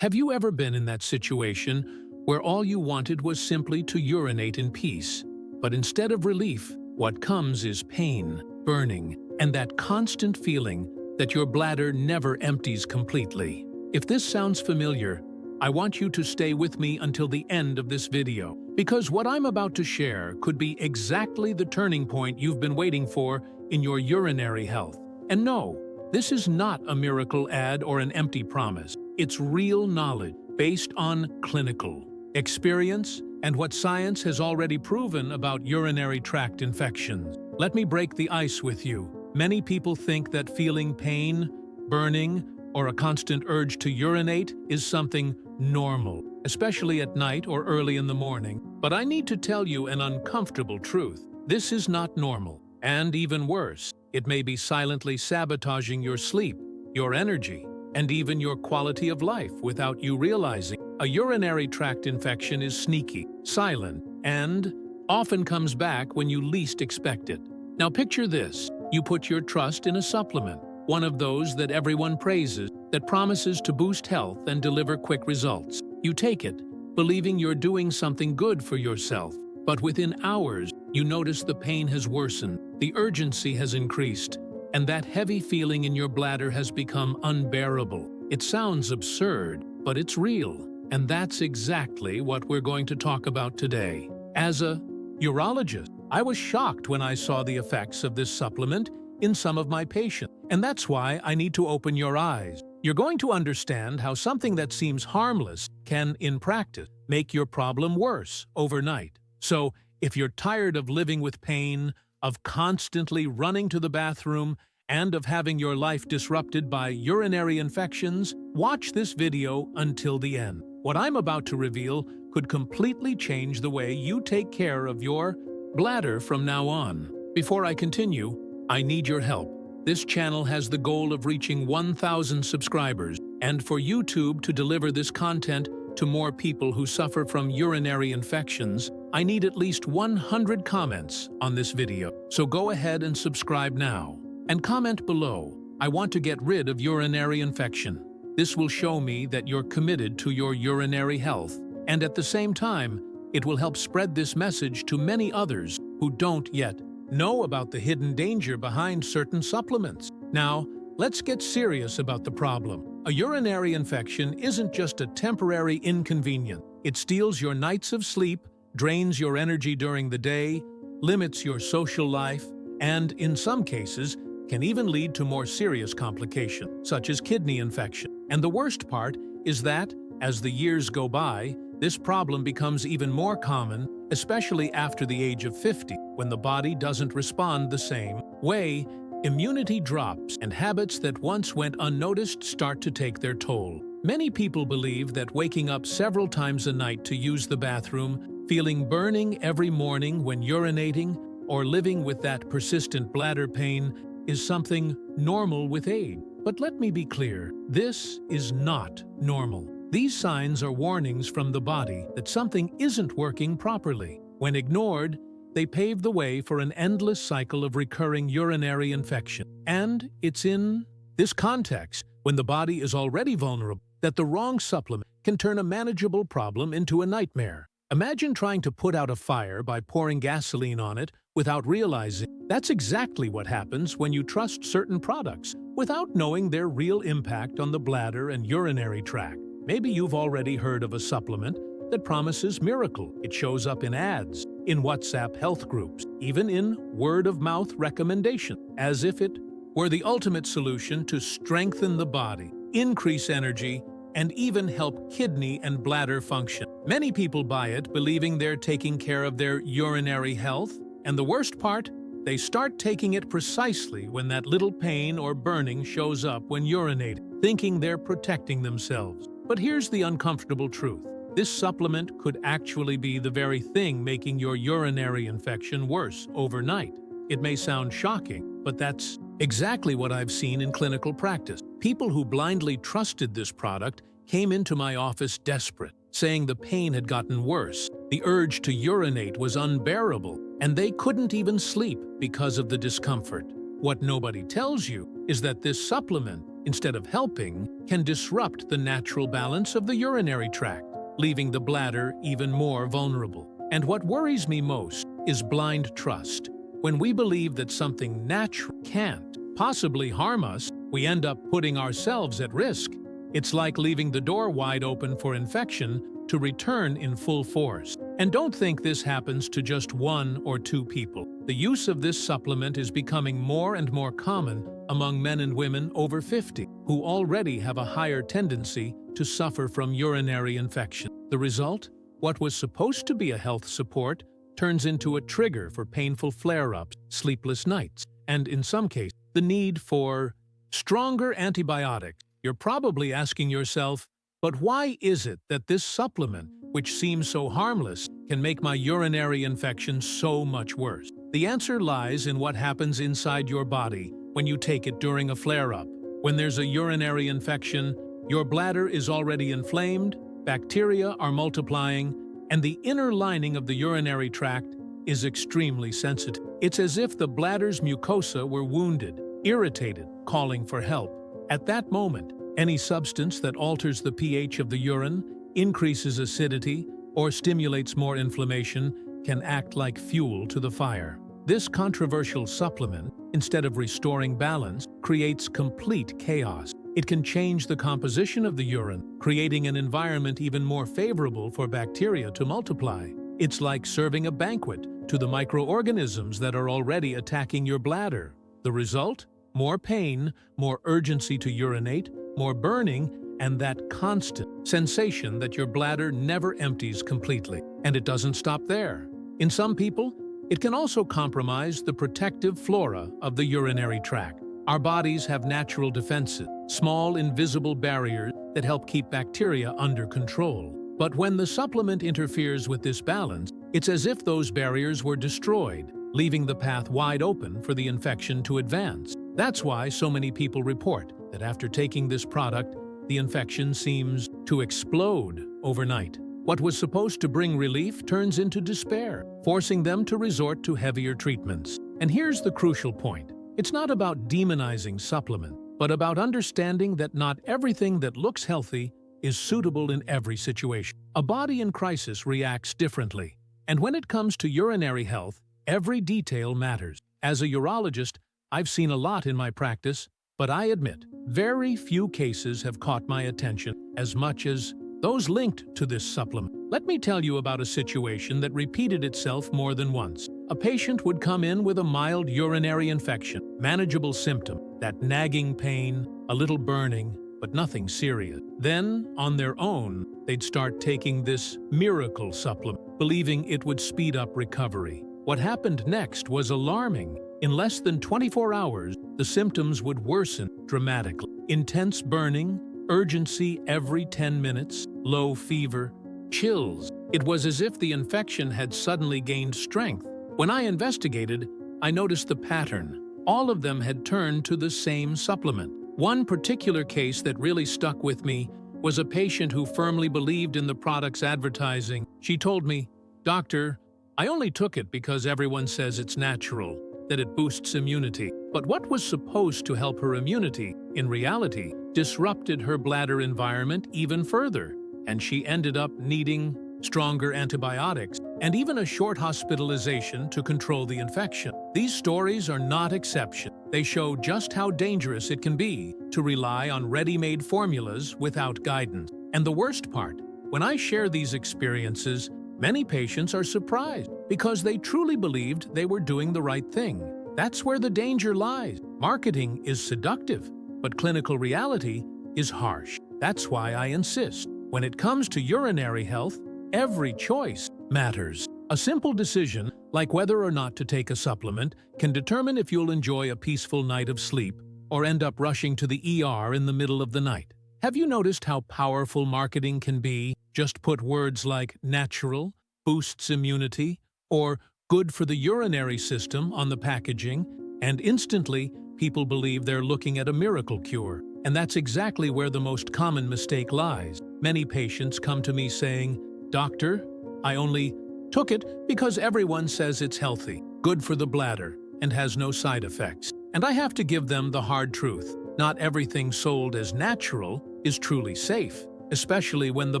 Have you ever been in that situation where all you wanted was simply to urinate in peace? But instead of relief, what comes is pain, burning, and that constant feeling that your bladder never empties completely. If this sounds familiar, I want you to stay with me until the end of this video, because what I'm about to share could be exactly the turning point you've been waiting for in your urinary health. And no, this is not a miracle ad or an empty promise. It's real knowledge based on clinical experience and what science has already proven about urinary tract infections. Let me break the ice with you. Many people think that feeling pain, burning, or a constant urge to urinate is something normal, especially at night or early in the morning. But I need to tell you an uncomfortable truth. This is not normal. And even worse, it may be silently sabotaging your sleep, your energy, and even your quality of life without you realizing. A urinary tract infection is sneaky, silent, and often comes back when you least expect it. Now picture this. You put your trust in a supplement, one of those that everyone praises, that promises to boost health and deliver quick results. You take it, believing you're doing something good for yourself. But within hours, you notice the pain has worsened, the urgency has increased, and that heavy feeling in your bladder has become unbearable. It sounds absurd, but it's real. And that's exactly what we're going to talk about today. As a urologist, I was shocked when I saw the effects of this supplement in some of my patients. And that's why I need to open your eyes. You're going to understand how something that seems harmless can, in practice, make your problem worse overnight. So, if you're tired of living with pain, of constantly running to the bathroom, and of having your life disrupted by urinary infections, watch this video until the end. What I'm about to reveal could completely change the way you take care of your bladder from now on. Before I continue, I need your help. This channel has the goal of reaching 1,000 subscribers, and for YouTube to deliver this content to more people who suffer from urinary infections, I need at least 100 comments on this video. So go ahead and subscribe now. And comment below, I want to get rid of urinary infection. This will show me that you're committed to your urinary health, and at the same time, it will help spread this message to many others who don't yet know about the hidden danger behind certain supplements. Now, let's get serious about the problem. A urinary infection isn't just a temporary inconvenience. It steals your nights of sleep, drains your energy during the day, limits your social life, and, in some cases, can even lead to more serious complications, such as kidney infection. And the worst part is that, as the years go by, this problem becomes even more common, especially after the age of 50, when the body doesn't respond the same way. Immunity drops, and habits that once went unnoticed start to take their toll. Many people believe that waking up several times a night to use the bathroom, feeling burning every morning when urinating, or living with that persistent bladder pain is something normal with age. But let me be clear, this is not normal. These signs are warnings from the body that something isn't working properly. When ignored, they pave the way for an endless cycle of recurring urinary infection. And it's in this context, when the body is already vulnerable, that the wrong supplement can turn a manageable problem into a nightmare. Imagine trying to put out a fire by pouring gasoline on it without realizing. That's exactly what happens when you trust certain products without knowing their real impact on the bladder and urinary tract. Maybe you've already heard of a supplement that promises miracle. It shows up in ads, in WhatsApp health groups, even in word-of-mouth recommendations, as if it were the ultimate solution to strengthen the body, increase energy, and even help kidney and bladder function. Many people buy it believing they're taking care of their urinary health, and the worst part, they start taking it precisely when that little pain or burning shows up when urinating, thinking they're protecting themselves. But here's the uncomfortable truth. This supplement could actually be the very thing making your urinary infection worse overnight. It may sound shocking, but that's exactly what I've seen in clinical practice. People who blindly trusted this product came into my office desperate, saying the pain had gotten worse, the urge to urinate was unbearable, and they couldn't even sleep because of the discomfort. What nobody tells you is that this supplement instead of helping, can disrupt the natural balance of the urinary tract, leaving the bladder even more vulnerable. And what worries me most is blind trust. When we believe that something natural can't possibly harm us, we end up putting ourselves at risk. It's like leaving the door wide open for infection to return in full force. And don't think this happens to just 1 or 2 people. The use of this supplement is becoming more and more common among men and women over 50, who already have a higher tendency to suffer from urinary infection. The result? What was supposed to be a health support turns into a trigger for painful flare-ups, sleepless nights, and in some cases, the need for stronger antibiotics. You're probably asking yourself, but why is it that this supplement, which seems so harmless, can make my urinary infection so much worse? The answer lies in what happens inside your body when you take it during a flare-up. When there's a urinary infection, your bladder is already inflamed, bacteria are multiplying, and the inner lining of the urinary tract is extremely sensitive. It's as if the bladder's mucosa were wounded, irritated, calling for help. At that moment, any substance that alters the pH of the urine, increases acidity, or stimulates more inflammation can act like fuel to the fire. This controversial supplement, instead of restoring balance, creates complete chaos. It can change the composition of the urine, creating an environment even more favorable for bacteria to multiply. It's like serving a banquet to the microorganisms that are already attacking your bladder. The result? More pain, more urgency to urinate, more burning, and that constant sensation that your bladder never empties completely. And it doesn't stop there. In some people, it can also compromise the protective flora of the urinary tract. Our bodies have natural defenses, small invisible barriers that help keep bacteria under control. But when the supplement interferes with this balance, it's as if those barriers were destroyed, leaving the path wide open for the infection to advance. That's why so many people report that after taking this product, the infection seems to explode overnight. What was supposed to bring relief turns into despair, forcing them to resort to heavier treatments. And here's the crucial point. It's not about demonizing supplement, but about understanding that not everything that looks healthy is suitable in every situation. A body in crisis reacts differently. And when it comes to urinary health, every detail matters. As a urologist, I've seen a lot in my practice, but I admit, very few cases have caught my attention as much as those linked to this supplement. Let me tell you about a situation that repeated itself more than once. A patient would come in with a mild urinary infection, manageable symptom, that nagging pain, a little burning, but nothing serious. Then, on their own, they'd start taking this miracle supplement, believing it would speed up recovery. What happened next was alarming. In less than 24 hours, the symptoms would worsen dramatically. Intense burning, urgency every 10 minutes, low fever, chills. It was as if the infection had suddenly gained strength. When I investigated, I noticed the pattern. All of them had turned to the same supplement. One particular case that really stuck with me was a patient who firmly believed in the product's advertising. She told me, "Doctor, I only took it because everyone says it's natural, that it boosts immunity." But what was supposed to help her immunity, in reality, disrupted her bladder environment even further, and she ended up needing stronger antibiotics and even a short hospitalization to control the infection. These stories are not exceptions. They show just how dangerous it can be to rely on ready-made formulas without guidance. And the worst part, when I share these experiences, many patients are surprised because they truly believed they were doing the right thing. That's where the danger lies. Marketing is seductive, but clinical reality is harsh. That's why I insist. When it comes to urinary health, every choice matters. A simple decision, like whether or not to take a supplement, can determine if you'll enjoy a peaceful night of sleep or end up rushing to the ER in the middle of the night. Have you noticed how powerful marketing can be? Just put words like natural, boosts immunity, or good for the urinary system on the packaging, and instantly people believe they're looking at a miracle cure. And that's exactly where the most common mistake lies. Many patients come to me saying, "Doctor, I only took it because everyone says it's healthy, good for the bladder, and has no side effects." And I have to give them the hard truth. Not everything sold as natural is truly safe, especially when the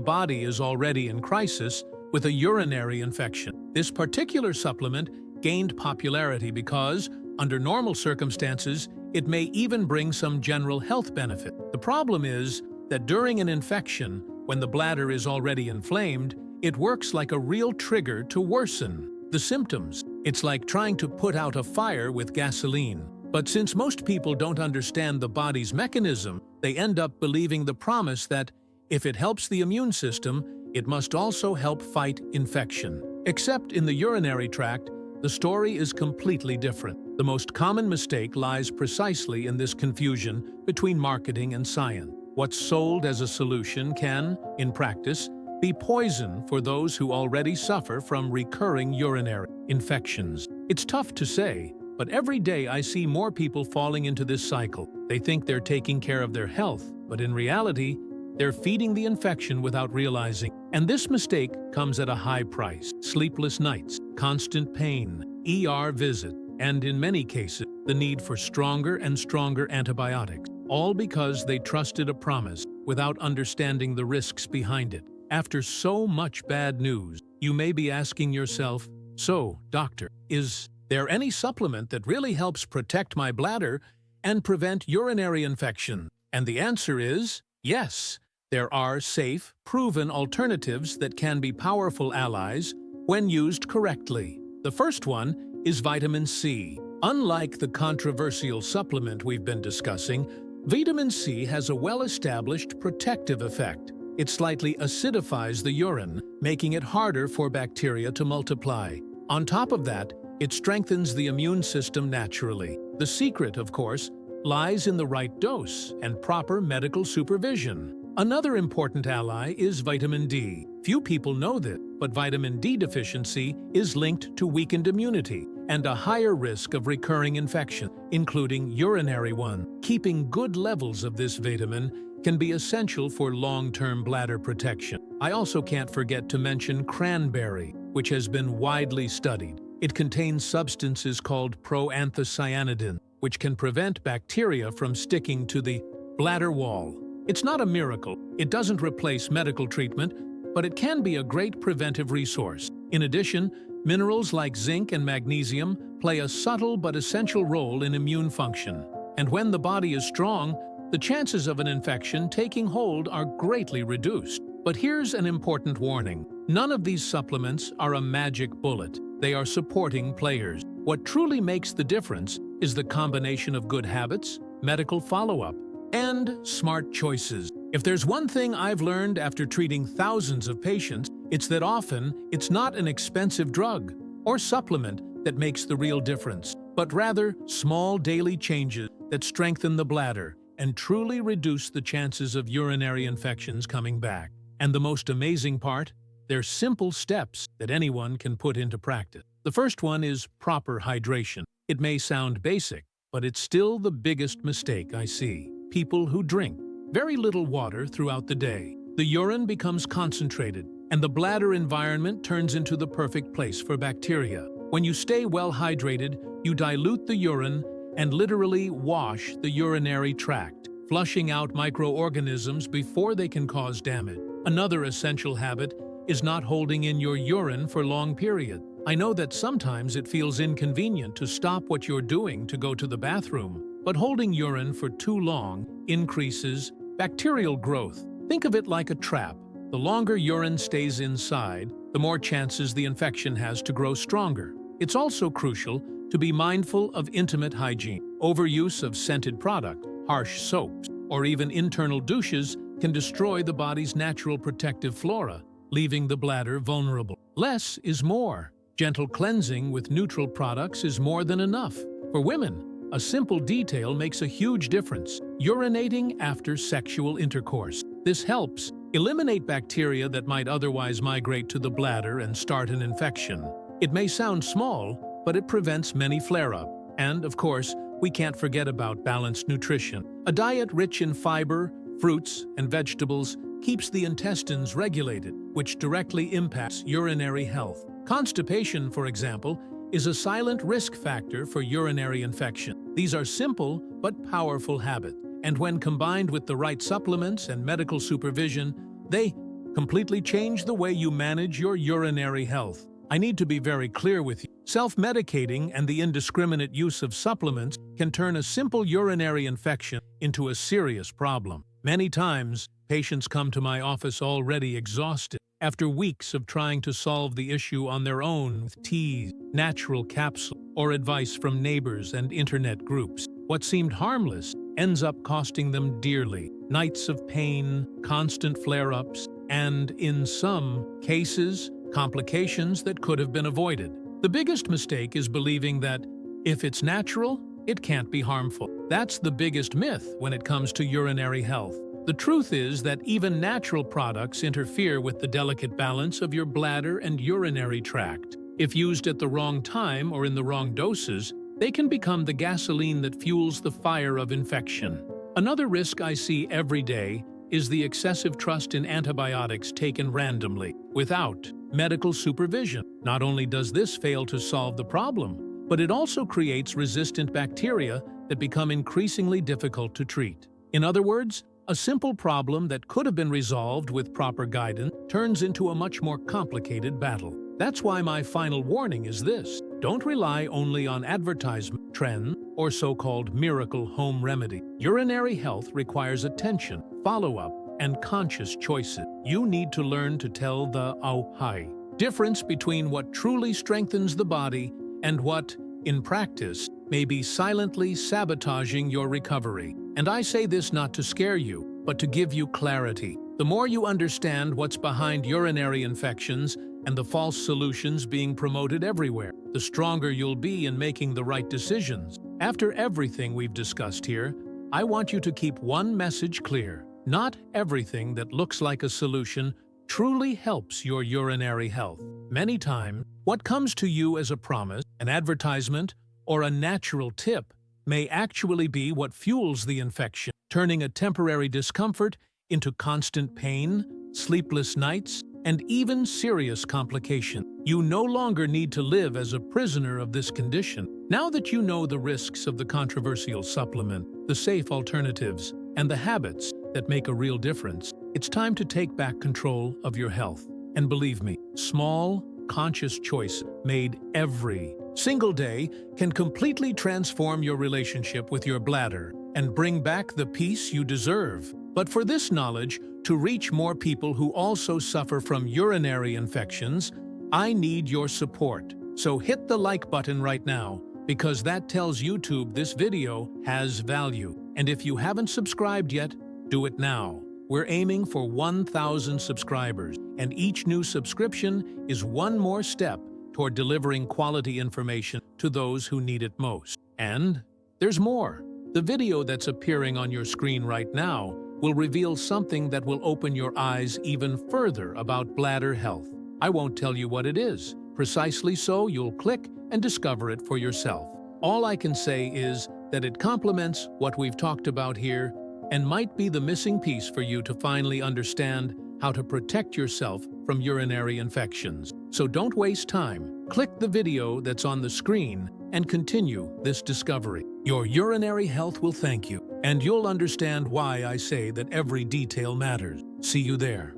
body is already in crisis with a urinary infection. This particular supplement gained popularity because, under normal circumstances, it may even bring some general health benefit. The problem is that during an infection, when the bladder is already inflamed, it works like a real trigger to worsen the symptoms. It's like trying to put out a fire with gasoline. But since most people don't understand the body's mechanism, they end up believing the promise that if it helps the immune system, it must also help fight infection. Except in the urinary tract, the story is completely different. The most common mistake lies precisely in this confusion between marketing and science. What's sold as a solution can, in practice, be poison for those who already suffer from recurring urinary infections. It's tough to say, but every day I see more people falling into this cycle. They think they're taking care of their health, but in reality, they're feeding the infection without realizing. And this mistake comes at a high price: sleepless nights, constant pain, ER visit, and in many cases, the need for stronger and stronger antibiotics, all because they trusted a promise without understanding the risks behind it. After so much bad news, you may be asking yourself, "So, doctor, is there any supplement that really helps protect my bladder and prevent urinary infection?" And the answer is yes. There are safe, proven alternatives that can be powerful allies when used correctly. The first one is vitamin C. Unlike the controversial supplement we've been discussing, vitamin C has a well-established protective effect. It slightly acidifies the urine, making it harder for bacteria to multiply. On top of that, it strengthens the immune system naturally. The secret, of course, lies in the right dose and proper medical supervision. Another important ally is vitamin D. Few people know this, but vitamin D deficiency is linked to weakened immunity and a higher risk of recurring infection, including urinary one. Keeping good levels of this vitamin can be essential for long-term bladder protection. I also can't forget to mention cranberry, which has been widely studied. It contains substances called proanthocyanidin, which can prevent bacteria from sticking to the bladder wall. It's not a miracle. It doesn't replace medical treatment, but it can be a great preventive resource. In addition, minerals like zinc and magnesium play a subtle but essential role in immune function. And when the body is strong, the chances of an infection taking hold are greatly reduced. But here's an important warning. None of these supplements are a magic bullet. They are supporting players. What truly makes the difference is the combination of good habits, medical follow-up, and smart choices. If there's one thing I've learned after treating thousands of patients, it's that often it's not an expensive drug or supplement that makes the real difference, but rather small daily changes that strengthen the bladder and truly reduce the chances of urinary infections coming back. And the most amazing part? They're simple steps that anyone can put into practice. The first one is proper hydration. It may sound basic, but it's still the biggest mistake I see. People who drink very little water throughout the day. The urine becomes concentrated, and the bladder environment turns into the perfect place for bacteria. When you stay well hydrated, you dilute the urine and literally wash the urinary tract, flushing out microorganisms before they can cause damage. Another essential habit is not holding in your urine for long periods. I know that sometimes it feels inconvenient to stop what you're doing to go to the bathroom, but holding urine for too long increases bacterial growth. Think of it like a trap. The longer urine stays inside, the more chances the infection has to grow stronger. It's also crucial to be mindful of intimate hygiene. Overuse of scented product, harsh soaps, or even internal douches can destroy the body's natural protective flora, leaving the bladder vulnerable. Less is more. Gentle cleansing with neutral products is more than enough. For women, a simple detail makes a huge difference: urinating after sexual intercourse. This helps eliminate bacteria that might otherwise migrate to the bladder and start an infection. It may sound small, but it prevents many flare-ups. And, of course, we can't forget about balanced nutrition. A diet rich in fiber, fruits, and vegetables keeps the intestines regulated, which directly impacts urinary health. Constipation, for example, is a silent risk factor for urinary infection. These are simple but powerful habits, And when combined with the right supplements and medical supervision, they completely change the way you manage your urinary health. I need to be very clear with you. Self-medicating and the indiscriminate use of supplements can turn a simple urinary infection into a serious problem. Many times, patients come to my office already exhausted after weeks of trying to solve the issue on their own with teas, natural capsules, or advice from neighbors and internet groups. What seemed harmless ends up costing them dearly. Nights of pain, constant flare-ups, and, in some cases, complications that could have been avoided. The biggest mistake is believing that if it's natural, it can't be harmful. That's the biggest myth when it comes to urinary health. The truth is that even natural products interfere with the delicate balance of your bladder and urinary tract. If used at the wrong time or in the wrong doses, they can become the gasoline that fuels the fire of infection. Another risk I see every day is the excessive trust in antibiotics taken randomly, without medical supervision. Not only does this fail to solve the problem, but it also creates resistant bacteria that become increasingly difficult to treat. In other words, a simple problem that could have been resolved with proper guidance turns into a much more complicated battle. That's why my final warning is this: don't rely only on advertisement, trends, or so-called miracle home remedy. Urinary health requires attention, follow-up, and conscious choices. You need to learn to tell the "oh-hi" difference between what truly strengthens the body and what, in practice, may be silently sabotaging your recovery. And I say this not to scare you, but to give you clarity. The more you understand what's behind urinary infections and the false solutions being promoted everywhere, the stronger you'll be in making the right decisions. After everything we've discussed here, I want you to keep one message clear. Not everything that looks like a solution truly helps your urinary health. Many times, what comes to you as a promise, an advertisement, or a natural tip may actually be what fuels the infection, turning a temporary discomfort into constant pain, sleepless nights, and even serious complications. You no longer need to live as a prisoner of this condition. Now that you know the risks of the controversial supplement, the safe alternatives, and the habits that make a real difference, it's time to take back control of your health. And believe me, small, conscious choice made every single day can completely transform your relationship with your bladder and bring back the peace you deserve. But for this knowledge to reach more people who also suffer from urinary infections, I need your support. So hit the like button right now, because that tells YouTube this video has value. And if you haven't subscribed yet, do it now. We're aiming for 1,000 subscribers, and each new subscription is one more step toward delivering quality information to those who need it most. And there's more. The video that's appearing on your screen right now will reveal something that will open your eyes even further about bladder health. I won't tell you what it is. Precisely so, you'll click and discover it for yourself. All I can say is that it complements what we've talked about here and might be the missing piece for you to finally understand how to protect yourself from urinary infections. So don't waste time. Click the video that's on the screen and continue this discovery. Your urinary health will thank you, and you'll understand why I say that every detail matters. See you there.